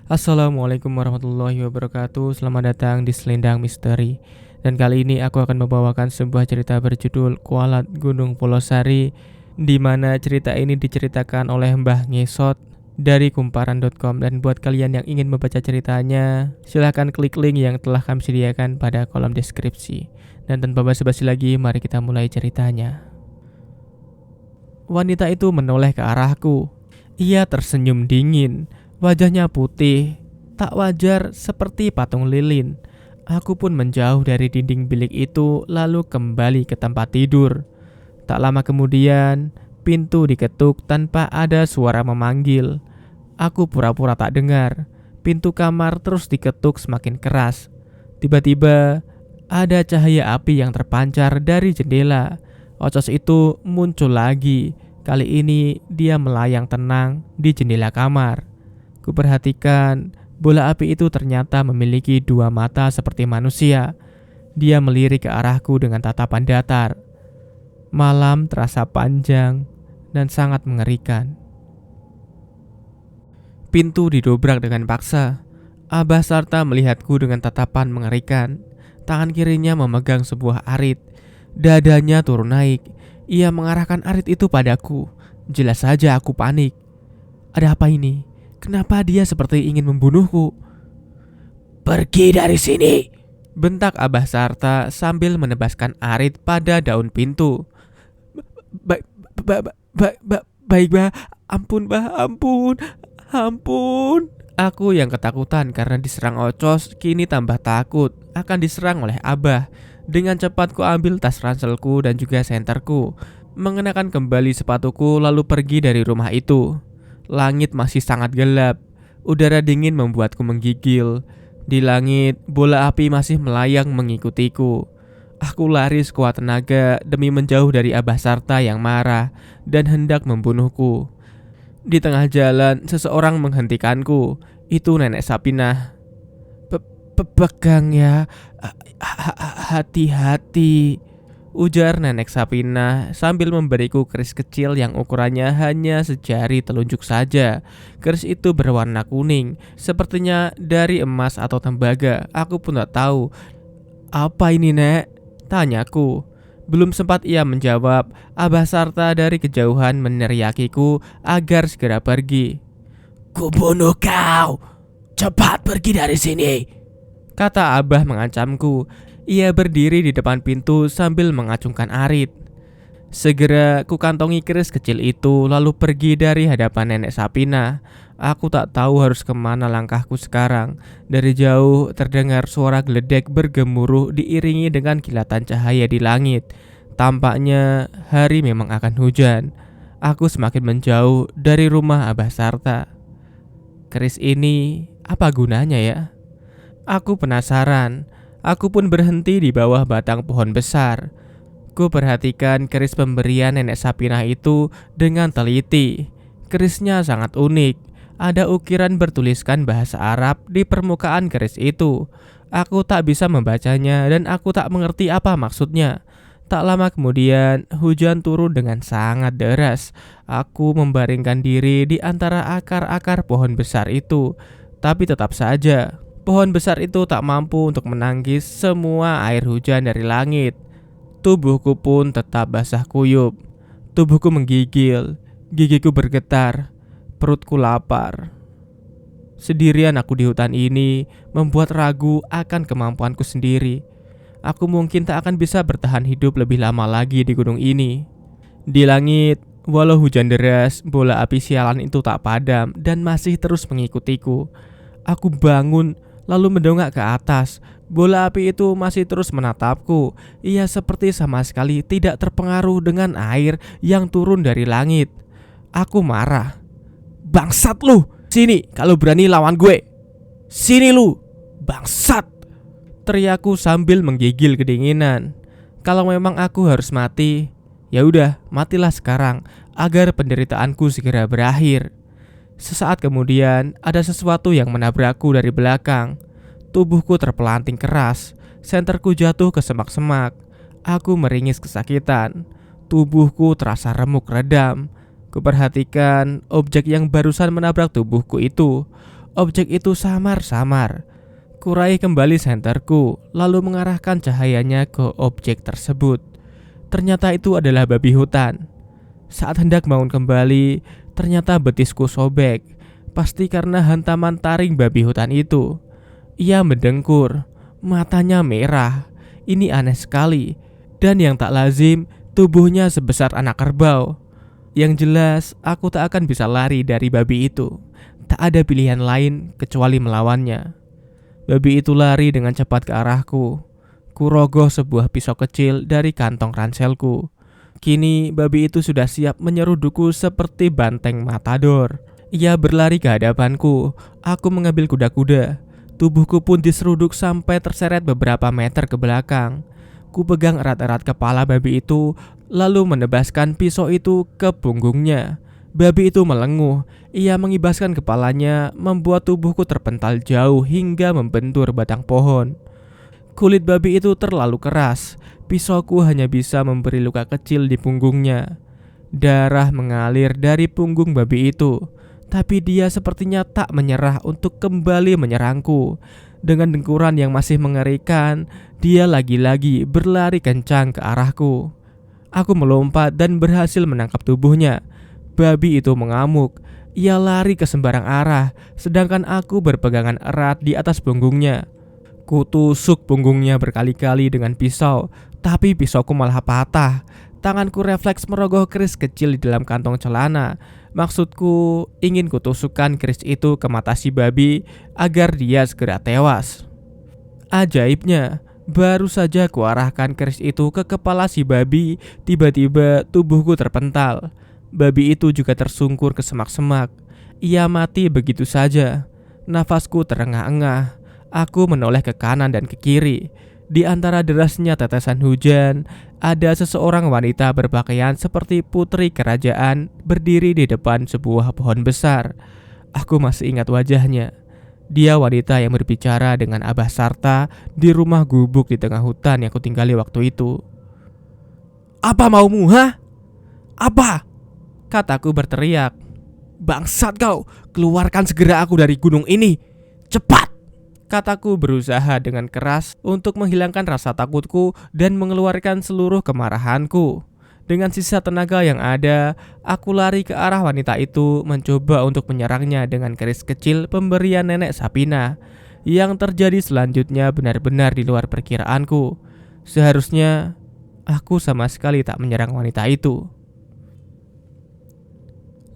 Assalamualaikum warahmatullahi wabarakatuh. Selamat datang di Selendang Misteri. Dan kali ini aku akan membawakan sebuah cerita berjudul Kualat Gunung Polosari, di mana cerita ini diceritakan oleh Mbah Ngesot dari kumparan.com. Dan buat kalian yang ingin membaca ceritanya, silahkan klik link yang telah kami sediakan pada kolom deskripsi. Dan tanpa basa-basi lagi, mari kita mulai ceritanya. Wanita itu menoleh ke arahku. Ia tersenyum dingin. Wajahnya putih, tak wajar seperti patung lilin. Aku pun menjauh dari dinding bilik itu lalu kembali ke tempat tidur. Tak lama kemudian, pintu diketuk tanpa ada suara memanggil. Aku pura-pura tak dengar. Pintu kamar terus diketuk semakin keras. Tiba-tiba, ada cahaya api yang terpancar dari jendela. Ocos itu muncul lagi. Kali ini dia melayang tenang di jendela kamar. Kuperhatikan, bola api itu ternyata memiliki dua mata seperti manusia. Dia melirik ke arahku dengan tatapan datar. Malam terasa panjang dan sangat mengerikan. Pintu didobrak dengan paksa. Abah Sarta melihatku dengan tatapan mengerikan. Tangan kirinya memegang sebuah arit. Dadanya turun naik. Ia mengarahkan arit itu padaku. Jelas saja aku panik. Ada apa ini? Kenapa dia seperti ingin membunuhku? Pergi dari sini, bentak Abah Sarta sambil menebaskan arit pada daun pintu. Baik, baik, bah. Ampun, bah, ampun. Ampun. Aku yang ketakutan karena diserang Ocos kini tambah takut akan diserang oleh Abah. Dengan cepat ku ambil tas ranselku dan juga senterku, mengenakan kembali sepatuku lalu pergi dari rumah itu. Langit masih sangat gelap. Udara dingin membuatku menggigil. Di langit, bola api masih melayang mengikutiku. Aku lari sekuat tenaga demi menjauh dari Abah Sarta yang marah dan hendak membunuhku. Di tengah jalan, seseorang menghentikanku. Itu Nenek Sapinah. Pegang ya, hati-hati, ujar Nenek Sapinah sambil memberiku keris kecil yang ukurannya hanya sejari telunjuk saja. Keris itu berwarna kuning, sepertinya dari emas atau tembaga. Aku pun tak tahu. Apa ini, Nek? Tanyaku. Belum sempat ia menjawab, Abah Sarta dari kejauhan meneriakiku agar segera pergi. Kubunuh kau. Cepat pergi dari sini, kata Abah mengancamku. Ia berdiri di depan pintu sambil mengacungkan arit. Segera ku kantongi keris kecil itu lalu pergi dari hadapan Nenek Sapinah. Aku tak tahu harus kemana langkahku sekarang. Dari jauh terdengar suara geledek bergemuruh diiringi dengan kilatan cahaya di langit. Tampaknya hari memang akan hujan. Aku semakin menjauh dari rumah Abah Sarta. Keris ini apa gunanya ya? Aku penasaran. Aku pun berhenti di bawah batang pohon besar. Ku perhatikan keris pemberian Nenek Sapinah itu dengan teliti. Kerisnya sangat unik. Ada ukiran bertuliskan bahasa Arab di permukaan keris itu. Aku tak bisa membacanya dan aku tak mengerti apa maksudnya. Tak lama kemudian, hujan turun dengan sangat deras. Aku membaringkan diri di antara akar-akar pohon besar itu. Tapi tetap saja, pohon besar itu tak mampu untuk menangkis semua air hujan dari langit. Tubuhku pun tetap basah kuyup. Tubuhku menggigil, gigiku bergetar, perutku lapar. Sendirian aku di hutan ini membuat ragu akan kemampuanku sendiri. Aku mungkin tak akan bisa bertahan hidup lebih lama lagi di gunung ini. Di langit, walau hujan deras, bola api sialan itu tak padam dan masih terus mengikutiku. Aku bangun lalu mendongak ke atas. Bola api itu masih terus menatapku. Ia seperti sama sekali tidak terpengaruh dengan air yang turun dari langit. Aku marah. Bangsat lu! Sini kalau berani lawan gue. Sini lu! Bangsat! Teriakku sambil menggigil kedinginan. Kalau memang aku harus mati, ya udah, matilah sekarang agar penderitaanku segera berakhir. Sesaat kemudian, ada sesuatu yang menabrakku dari belakang. Tubuhku terpelanting keras, senterku jatuh ke semak-semak. Aku meringis kesakitan. Tubuhku terasa remuk redam. Kuperhatikan objek yang barusan menabrak tubuhku itu. Objek itu samar-samar. Kurai kembali senterku, lalu mengarahkan cahayanya ke objek tersebut. Ternyata itu adalah babi hutan. Saat hendak bangun kembali, ternyata betisku sobek. Pasti karena hantaman taring babi hutan itu. Ia mendengkur, matanya merah. Ini aneh sekali. Dan yang tak lazim, tubuhnya sebesar anak kerbau. Yang jelas, aku tak akan bisa lari dari babi itu. Tak ada pilihan lain kecuali melawannya. Babi itu lari dengan cepat ke arahku. Kurogoh sebuah pisau kecil dari kantong ranselku. Kini babi itu sudah siap menyerudukku seperti banteng matador. Ia berlari ke hadapanku. Aku mengambil kuda-kuda. Tubuhku pun diseruduk sampai terseret beberapa meter ke belakang. Ku pegang erat-erat kepala babi itu, lalu menebaskan pisau itu ke punggungnya. Babi itu melenguh. Ia mengibaskan kepalanya, membuat tubuhku terpental jauh hingga membentur batang pohon. Kulit babi itu terlalu keras. Pisauku hanya bisa memberi luka kecil di punggungnya. Darah mengalir dari punggung babi itu. Tapi dia sepertinya tak menyerah untuk kembali menyerangku. Dengan dengkuran yang masih mengerikan, dia lagi-lagi berlari kencang ke arahku. Aku melompat dan berhasil menangkap tubuhnya. Babi itu mengamuk. Ia lari ke sembarang arah, sedangkan aku berpegangan erat di atas punggungnya. Kutusuk punggungnya berkali-kali dengan pisau, tapi pisauku malah patah. Tanganku refleks merogoh keris kecil di dalam kantong celana. Maksudku, ingin kutusukkan keris itu ke mata si babi agar dia segera tewas. Ajaibnya, baru saja kuarahkan keris itu ke kepala si babi, tiba-tiba tubuhku terpental. Babi itu juga tersungkur ke semak-semak. Ia mati begitu saja. Nafasku terengah-engah. Aku menoleh ke kanan dan ke kiri. Di antara derasnya tetesan hujan, ada seseorang wanita berpakaian seperti putri kerajaan berdiri di depan sebuah pohon besar. Aku masih ingat wajahnya. Dia wanita yang berbicara dengan Abah Sarta di rumah gubuk di tengah hutan yang kutinggali waktu itu. "Apa maumu, ha? Apa?" kataku berteriak. "Bangsat kau, keluarkan segera aku dari gunung ini. Cepat!" kataku berusaha dengan keras untuk menghilangkan rasa takutku dan mengeluarkan seluruh kemarahanku. Dengan sisa tenaga yang ada, aku lari ke arah wanita itu, mencoba untuk menyerangnya dengan keris kecil pemberian nenek Sapina. Yang terjadi selanjutnya benar-benar di luar perkiraanku. Seharusnya aku sama sekali tak menyerang wanita itu.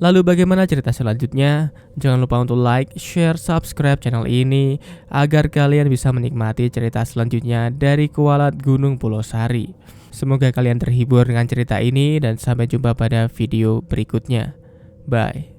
Lalu bagaimana cerita selanjutnya? Jangan lupa untuk like, share, subscribe channel ini agar kalian bisa menikmati cerita selanjutnya dari Kualat Gunung Pulau Sari. Semoga kalian terhibur dengan cerita ini dan sampai jumpa pada video berikutnya. Bye.